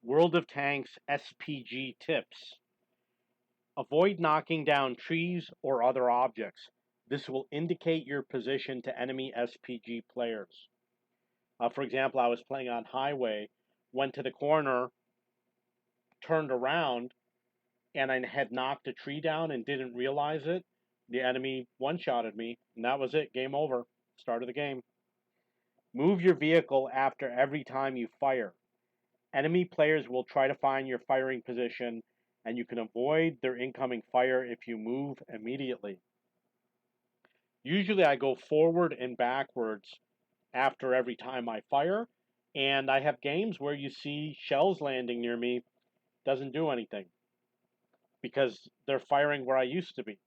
World of Tanks SPG tips. Avoid knocking down trees or other objects. This will indicate your position to enemy SPG players. For example, I was playing on highway, went to the corner, turned around, and I had knocked a tree down and didn't realize it. The enemy one-shotted me, and that was it. Game over. Start of the game. Move your vehicle after every time you fire. Enemy players will try to find your firing position, and you can avoid their incoming fire if you move immediately. Usually I go forward and backwards after every time I fire, and I have games where you see shells landing near me. Doesn't do anything because they're firing where I used to be.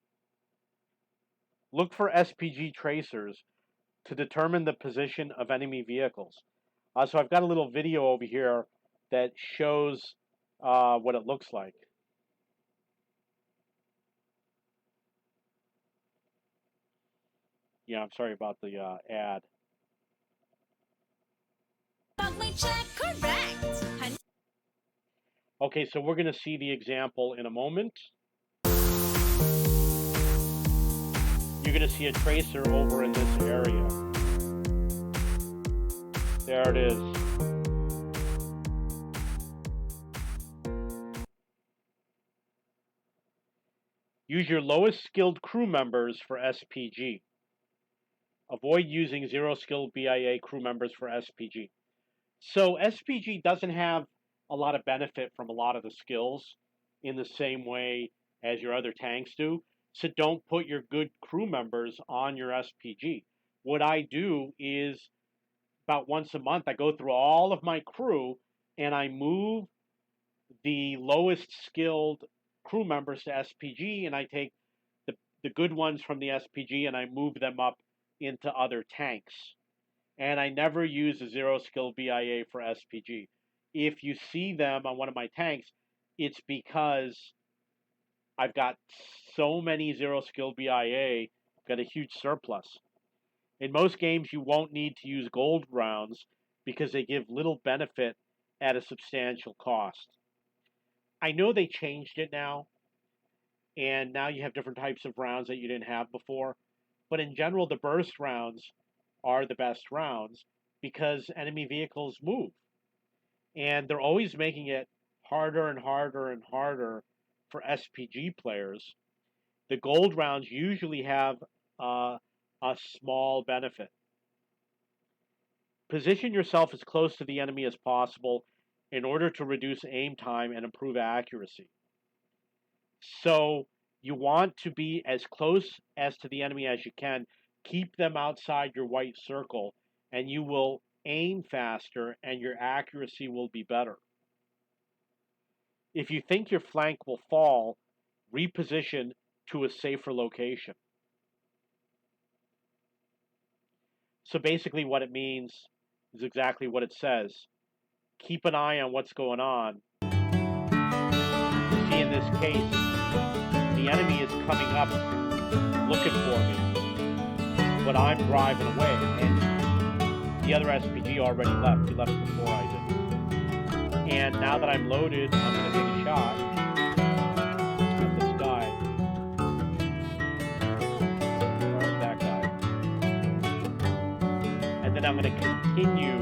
Look for SPG tracers to determine the position of enemy vehicles. So I've got a little video over here that shows what it looks like. Yeah, I'm sorry about the ad. Correct. Okay, so we're going to see the example in a moment. You're going to see a tracer over in this area. There it is. Use your lowest skilled crew members for SPG. Avoid using zero skilled BIA crew members for SPG. So SPG doesn't have a lot of benefit from a lot of the skills in the same way as your other tanks do. So don't put your good crew members on your SPG. What I do is about once a month I go through all of my crew and I move the lowest skilled crew members to SPG, and I take the good ones from the SPG and I move them up into other tanks. And I never use a zero skill BIA for SPG. If you see them on one of my tanks, it's because I've got so many zero skill BIA, I've got a huge surplus. In most games, you won't need to use gold rounds because they give little benefit at a substantial cost. I know they changed it now, and now you have different types of rounds that you didn't have before. But in general, the burst rounds are the best rounds because enemy vehicles move. And they're always making it harder and harder and harder for SPG players. The gold rounds usually have a small benefit. Position yourself as close to the enemy as possible in order to reduce aim time and improve accuracy. So you want to be as close as to the enemy as you can. Keep them outside your white circle, and you will aim faster and your accuracy will be better. If you think your flank will fall, reposition to a safer location. So basically what it means is exactly what it says. Keep an eye on what's going on. You see, in this case, the enemy is coming up looking for me, but I'm driving away, and the other SPG already left. He left before I did. And now that I'm loaded, I'm going to take a shot at this guy. Where's that guy? And then I'm going to continue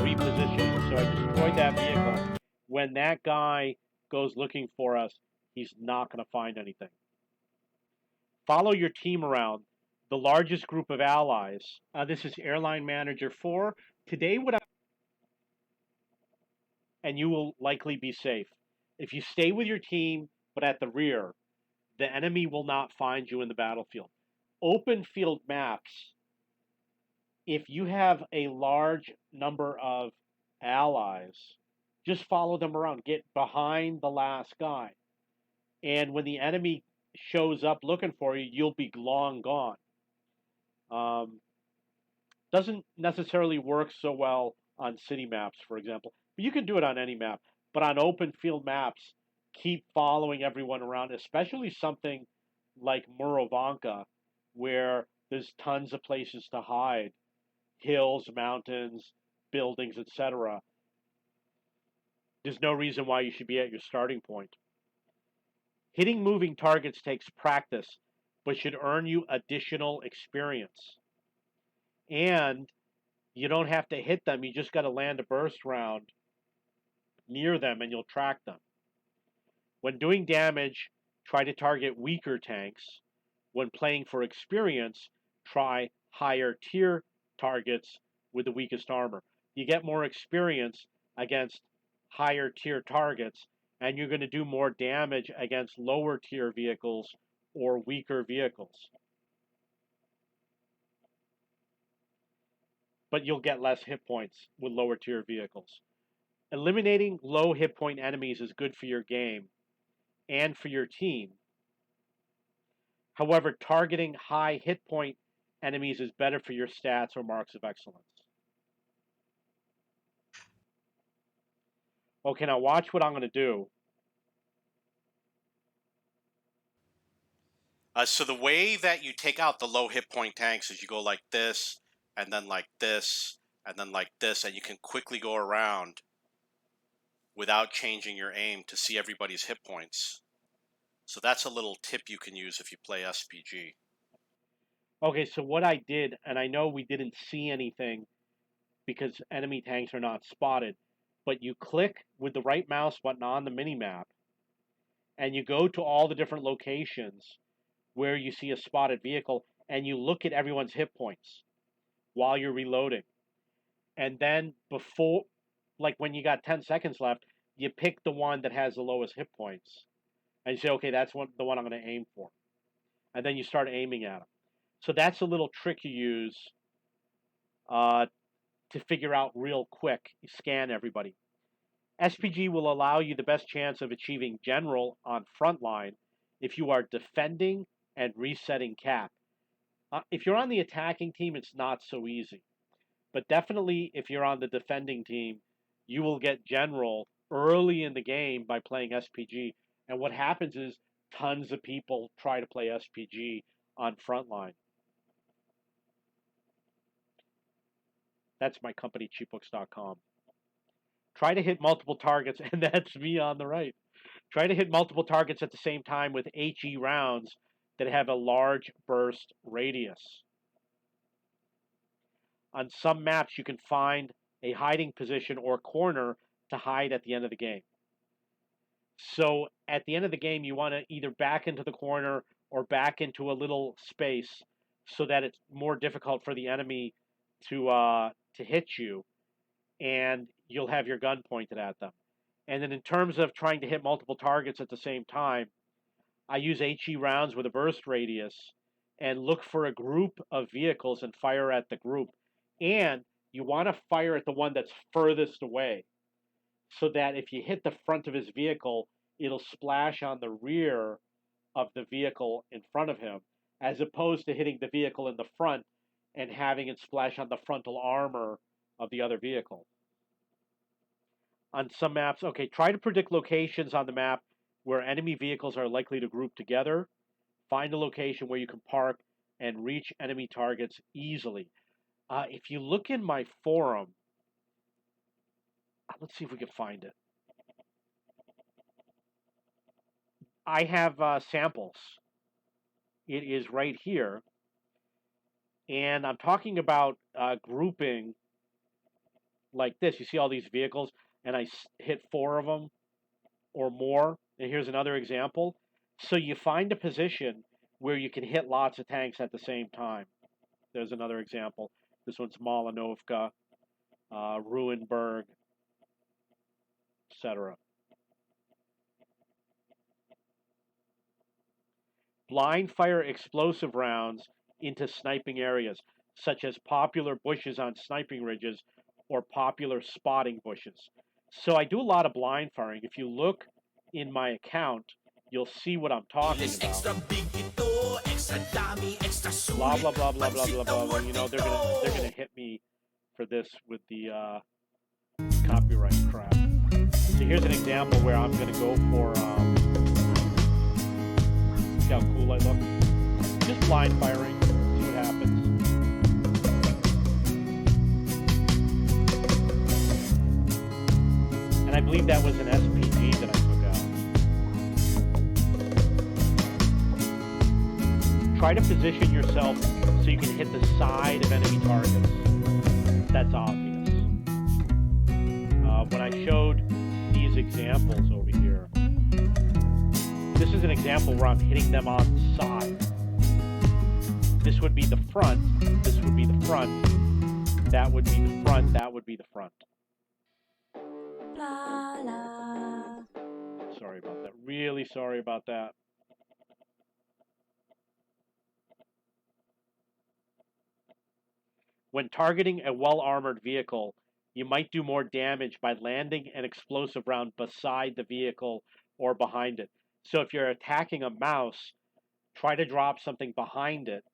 repositioning. So I destroyed that vehicle. When that guy goes looking for us, he's not going to find anything. Follow your team around. The largest group of allies. This is Airline Manager 4. Today, and you will likely be safe. If you stay with your team, but at the rear, the enemy will not find you in the battlefield. Open field maps, if you have a large number of allies, just follow them around. Get behind the last guy. And when the enemy shows up looking for you, you'll be long gone. Doesn't necessarily work so well on city maps, for example. But you can do it on any map. But on open field maps, keep following everyone around, especially something like Murovanka, where there's tons of places to hide. Hills, mountains, buildings, etc. there's no reason why you should be at your starting point. Hitting moving targets takes practice, but should earn you additional experience. And you don't have to hit them, you just got to land a burst round near them and you'll track them. When doing damage, try to target weaker tanks. When playing for experience, try higher tier targets with the weakest armor. You get more experience against higher tier targets, and you're going to do more damage against lower tier vehicles or weaker vehicles. But you'll get less hit points with lower tier vehicles. Eliminating low hit point enemies is good for your game and for your team. However, targeting high hit point enemies is better for your stats or marks of excellence. Okay, now watch what I'm going to do. So the way that you take out the low hit point tanks is you go like this, and then like this, and then like this, and you can quickly go around without changing your aim to see everybody's hit points. So that's a little tip you can use if you play SPG. Okay, so what I did, and I know we didn't see anything because enemy tanks are not spotted, but you click with the right mouse button on the minimap, and you go to all the different locations where you see a spotted vehicle, and you look at everyone's hit points while you're reloading. And then before, like when you got 10 seconds left, you pick the one that has the lowest hit points. And you say, okay, that's the one I'm going to aim for. And then you start aiming at them. So that's a little trick you use to figure out real quick. You scan everybody. SPG will allow you the best chance of achieving general on frontline if you are defending and resetting cap. If you're on the attacking team, it's not so easy. But definitely if you're on the defending team, you will get general early in the game by playing SPG. And what happens is tons of people try to play SPG on frontline. That's my company, cheapbooks.com. Try to hit multiple targets, and that's me on the right. Try to hit multiple targets at the same time with HE rounds that have a large burst radius. On some maps, you can find a hiding position or corner to hide at the end of the game. So at the end of the game, you want to either back into the corner or back into a little space so that it's more difficult for the enemy to hit you, and you'll have your gun pointed at them. And then in terms of trying to hit multiple targets at the same time, I use HE rounds with a burst radius and look for a group of vehicles and fire at the group. And you want to fire at the one that's furthest away so that if you hit the front of his vehicle, it'll splash on the rear of the vehicle in front of him, as opposed to hitting the vehicle in the front and having it splash on the frontal armor of the other vehicle. On some maps, okay, try to predict locations on the map where enemy vehicles are likely to group together. Find a location where you can park and reach enemy targets easily. If you look in my forum, let's see if we can find it. I have samples. It is right here. And I'm talking about grouping like this. You see all these vehicles, and I hit 4 of them or more. And here's another example. So you find a position where you can hit lots of tanks at the same time. There's another example. This one's Malinovka, Ruinberg, etc. Blind fire explosive rounds into sniping areas, such as popular bushes on sniping ridges or popular spotting bushes. So I do a lot of blind firing. If you look in my account, you'll see what I'm talking about. Blah blah blah blah blah blah blah. You know, they're gonna hit me for this with the copyright crap. So here's an example where I'm gonna go for see how cool I look. Just blind firing. See what happens. And I believe that was an SPG that I took out. Try to position yourself so you can hit the side of enemy targets. That's obvious. When I showed these examples over here, this is an example where I'm hitting them on the side. This would be the front. This would be the front. That would be the front. That would be the front. La, la. Sorry about that. Really sorry about that. When targeting a well-armored vehicle, you might do more damage by landing an explosive round beside the vehicle or behind it. So if you're attacking a mouse, try to drop something behind it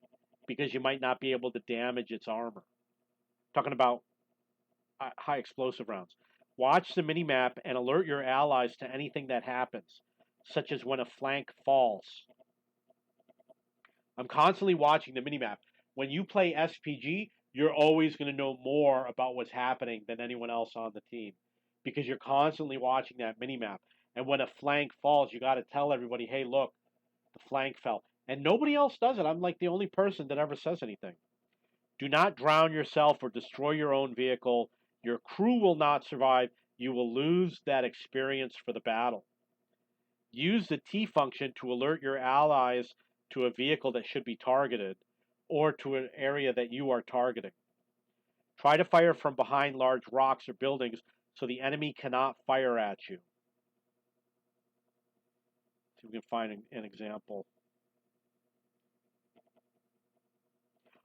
because you might not be able to damage its armor. Talking about high explosive rounds. Watch the minimap and alert your allies to anything that happens, such as when a flank falls. I'm constantly watching the minimap. When you play SPG, you're always going to know more about what's happening than anyone else on the team because you're constantly watching that minimap. And when a flank falls, you got to tell everybody, hey, look, the flank fell. And nobody else does it. I'm like the only person that ever says anything. Do not drown yourself or destroy your own vehicle. Your crew will not survive. You will lose that experience for the battle. Use the T function to alert your allies to a vehicle that should be targeted or to an area that you are targeting. Try to fire from behind large rocks or buildings so the enemy cannot fire at you. See if we can find an example.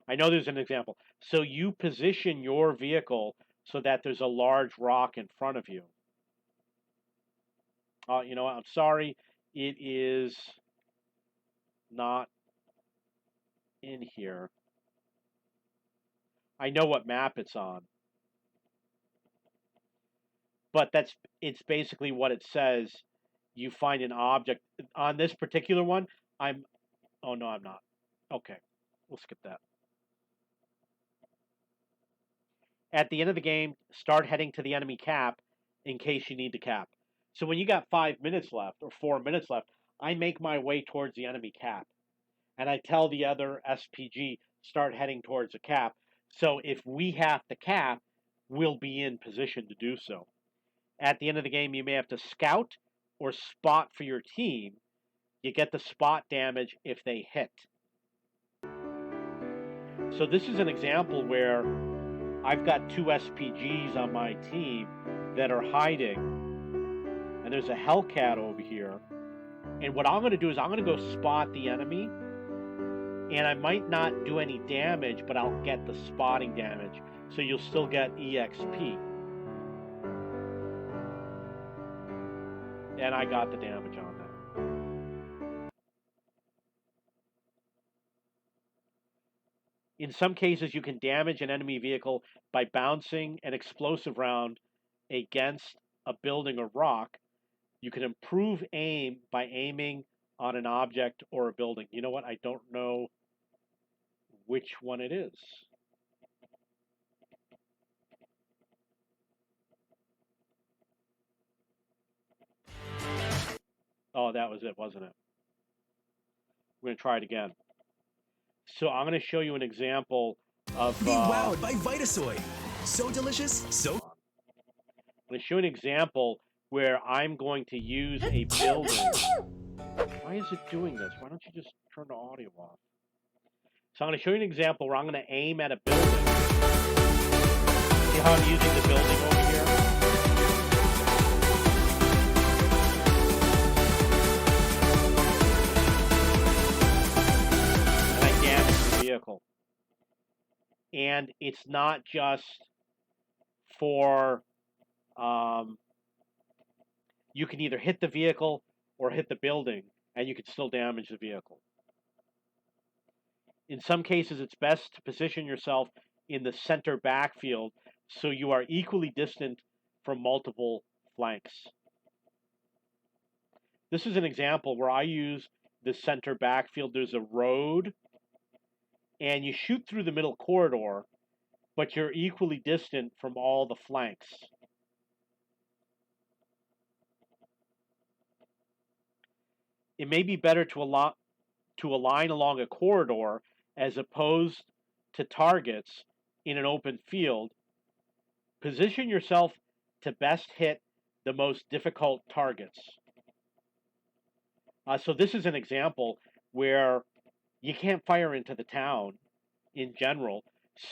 I know there's an example. So you position your vehicle so that there's a large rock in front of you. You know what? I'm sorry. It is not in here. I know what map it's on. But it's basically what it says. You find an object. On this particular one, oh no, I'm not. Okay, we'll skip that. At the end of the game, start heading to the enemy cap in case you need to cap. So when you got 5 minutes left or 4 minutes left, I make my way towards the enemy cap. And I tell the other SPG, start heading towards the cap. So if we have to cap, we'll be in position to do so. At the end of the game, you may have to scout or spot for your team. You get the spot damage if they hit. So this is an example where I've got 2 SPGs on my team that are hiding. And there's a Hellcat over here. And what I'm going to do is I'm going to go spot the enemy. And I might not do any damage, but I'll get the spotting damage. So you'll still get EXP. And I got the damage on that. In some cases, you can damage an enemy vehicle by bouncing an explosive round against a building or rock. You can improve aim by aiming on an object or a building. You know what? I don't know which one it is. Oh, that was it, wasn't it? We're going to try it again. So I'm going to show you an example of... Be wowed by Vitasoy. So delicious, so... I'm going to show an example where I'm going to use a building. Why is it doing this? Why don't you just turn the audio off? So I'm going to show you an example where I'm going to aim at a building. See how I'm using the building over here? And I damage the vehicle. And it's not just for... you can either hit the vehicle or hit the building, and you can still damage the vehicle. In some cases, it's best to position yourself in the center backfield so you are equally distant from multiple flanks. This is an example where I use the center backfield. There's a road, and you shoot through the middle corridor, but you're equally distant from all the flanks. it may be better to align along a corridor as opposed to targets in an open field. Position yourself to best hit the most difficult targets. So this is an example where you can't fire into the town in general.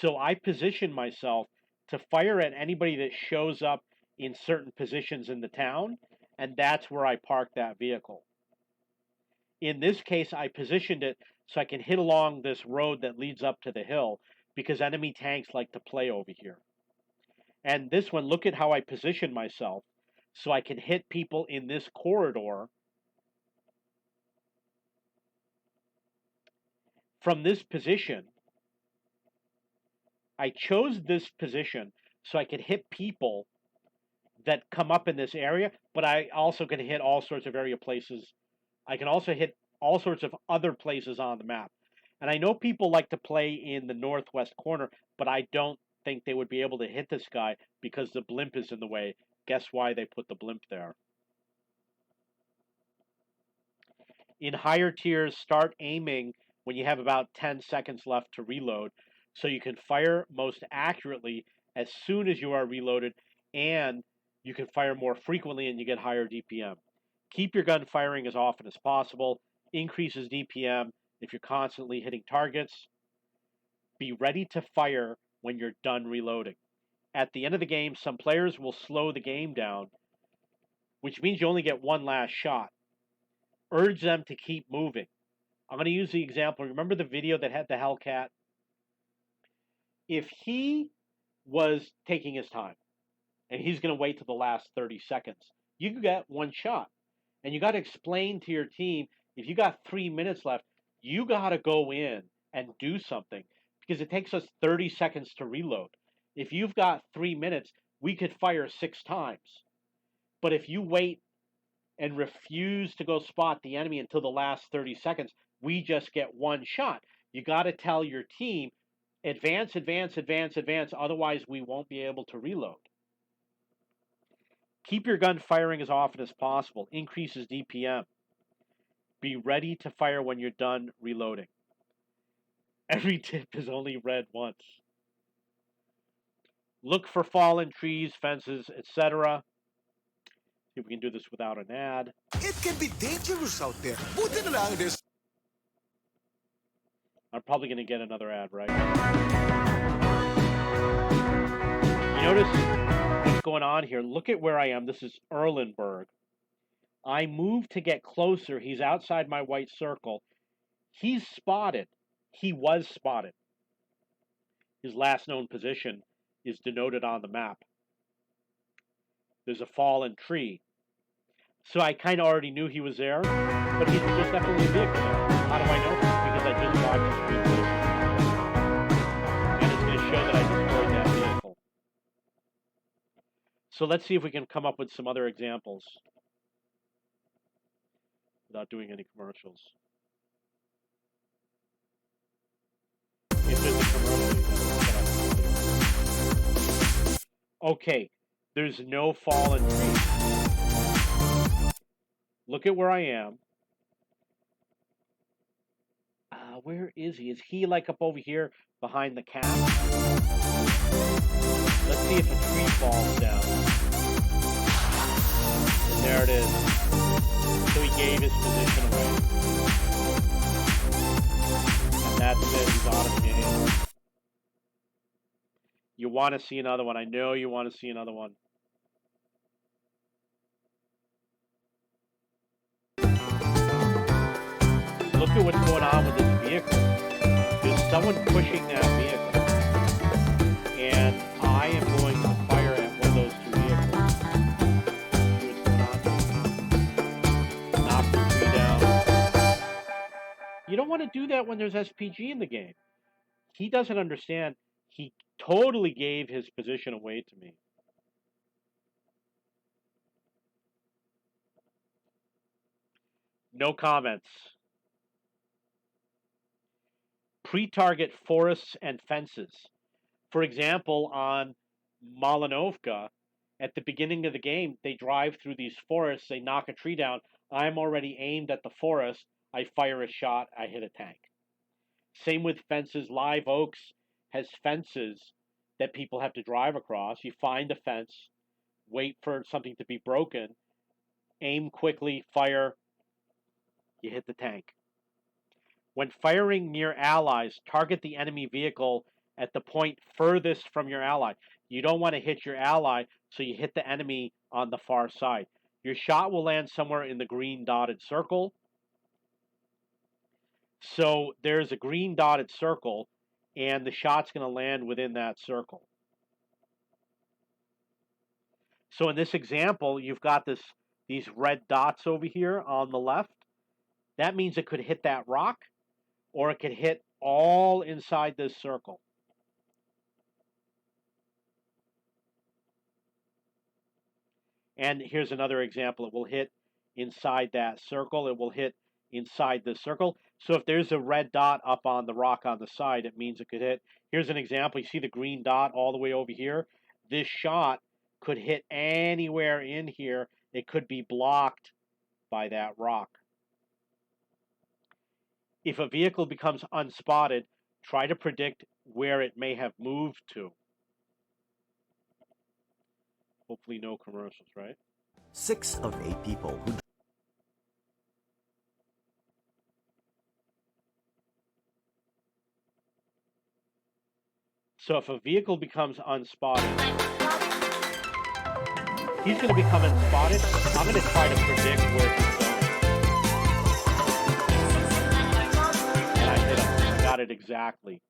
So I position myself to fire at anybody that shows up in certain positions in the town, and that's where I park that vehicle. In this case, I positioned it so I can hit along this road that leads up to the hill because enemy tanks like to play over here. And this one, look at how I position myself so I can hit people in this corridor. From this position, I chose this position so I could hit people that come up in this area, but I also can hit all sorts of area places. I can also hit all sorts of other places on the map. And I know people like to play in the northwest corner, but I don't think they would be able to hit this guy because the blimp is in the way. Guess why they put the blimp there? In higher tiers, start aiming when you have about 10 seconds left to reload, so you can fire most accurately as soon as you are reloaded, and you can fire more frequently and you get higher DPM. Keep your gun firing as often as possible. Increases DPM if you're constantly hitting targets. Be ready to fire when you're done reloading. At the end of the game, some players will slow the game down, which means you only get one last shot. Urge them to keep moving. I'm going to use the example. Remember the video that had the Hellcat? If he was taking his time and he's going to wait to the last 30 seconds, you can get one shot. And you got to explain to your team, if you got 3 minutes left, you got to go in and do something because it takes us 30 seconds to reload. If you've got 3 minutes, we could fire 6 times. But if you wait and refuse to go spot the enemy until the last 30 seconds, we just get one shot. You got to tell your team, advance, advance, advance, advance, otherwise we won't be able to reload. Keep your gun firing as often as possible. Increases DPM. Be ready to fire when you're done reloading. Every tip is only read once. Look for fallen trees, fences, etc. See if we can do this without an ad. It can be dangerous out there. Buti na lang there's I'm probably going to get another ad, right? You notice what's going on here. Look at where I am. This is Erlenberg. I move to get closer. He's outside my white circle. He's spotted. He was spotted. His last known position is denoted on the map. There's a fallen tree. So I kind of already knew he was there, but there's definitely a vehicle there. How do I know? Because I just watched the replay. And it's going to show that I destroyed that vehicle. So let's see if we can come up with some other examples without doing any commercials. If there's a commercial, okay, there's no fallen tree. Look at where I am. Where is he? Is he like up over here behind the cap? Let's see if a tree falls down. And there it is. So he gave his position away. And that's it. He's out of the game. You want to see another one. I know you want to see another one. Look at what's going on with this vehicle. There's someone pushing that vehicle. And I am going to fire at one of those two vehicles. See what's going on. Knock the tree down. You don't want to do that when there's SPG in the game. He doesn't understand. He totally gave his position away to me. No comments. Pre-target forests and fences. For example, on Malinovka, At the beginning of the game, they drive through these forests, they knock a tree down. I'm already aimed at the forest. I fire a shot, I hit a tank. Same with fences. Live Oaks has fences that people have to drive across. You find a fence, wait for something to be broken, aim quickly, fire, you hit the tank. When firing near allies, target the enemy vehicle at the point furthest from your ally. You don't want to hit your ally, so you hit the enemy on the far side. Your shot will land somewhere in the green dotted circle. So there's a green dotted circle, and the shot's going to land within that circle. So in this example, you've got these red dots over here on the left. That means it could hit that rock, or it could hit all inside this circle. And here's another example. It will hit inside that circle. It will hit inside the circle. So if there's a red dot up on the rock on the side, it means it could hit. Here's an example. You see the green dot all the way over here? This shot could hit anywhere in here. It could be blocked by that rock. If a vehicle becomes unspotted, try to predict where it may have moved to. Hopefully no commercials, right? 6 of 8 people who So if a vehicle becomes unspotted, he's going to become unspotted. I'm going to try to predict where he's going. And I hit him. I got it exactly.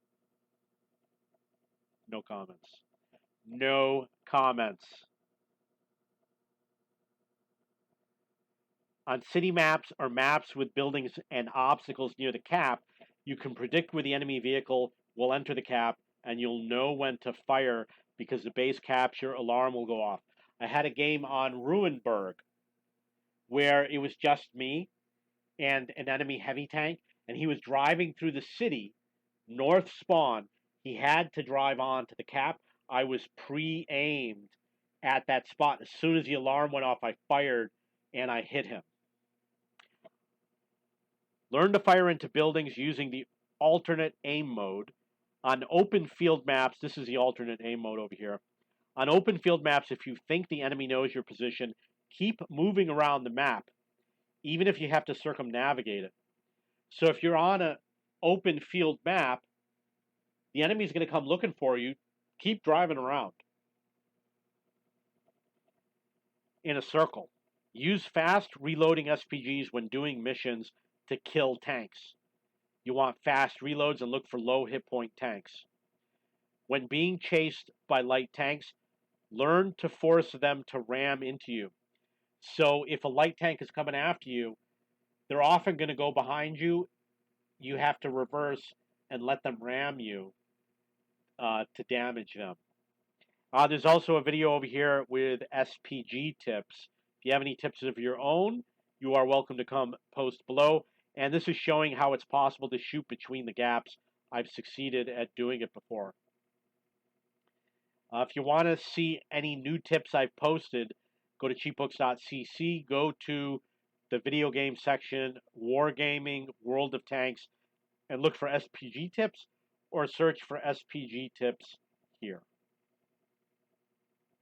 No comments. No comments. On city maps or maps with buildings and obstacles near the cap, you can predict where the enemy vehicle will enter the cap, and you'll know when to fire because the base capture alarm will go off. I had a game on Ruinberg where it was just me and an enemy heavy tank, and he was driving through the city, north spawn. He had to drive on to the cap. I was pre-aimed at that spot. As soon as the alarm went off, I fired and I hit him. Learn to fire into buildings using the alternate aim mode. On open field maps, this is the alternate aim mode over here. On open field maps, if you think the enemy knows your position, keep moving around the map, even if you have to circumnavigate it. So if you're on an open field map, the enemy's going to come looking for you. Keep driving around in a circle. Use fast reloading SPGs when doing missions to kill tanks. You want fast reloads and look for low hit point tanks. When being chased by light tanks, learn to force them to ram into you. So if a light tank is coming after you, they're often going to go behind you. You have to reverse and let them ram you to damage them. There's also a video over here with SPG tips. If you have any tips of your own, you are welcome to come post below. And this is showing how it's possible to shoot between the gaps. I've succeeded at doing it before. If you want to see any new tips I've posted, go to cheapbooks.cc, go to the video game section, Wargaming, World of Tanks, and look for SPG tips, or search for SPG tips here.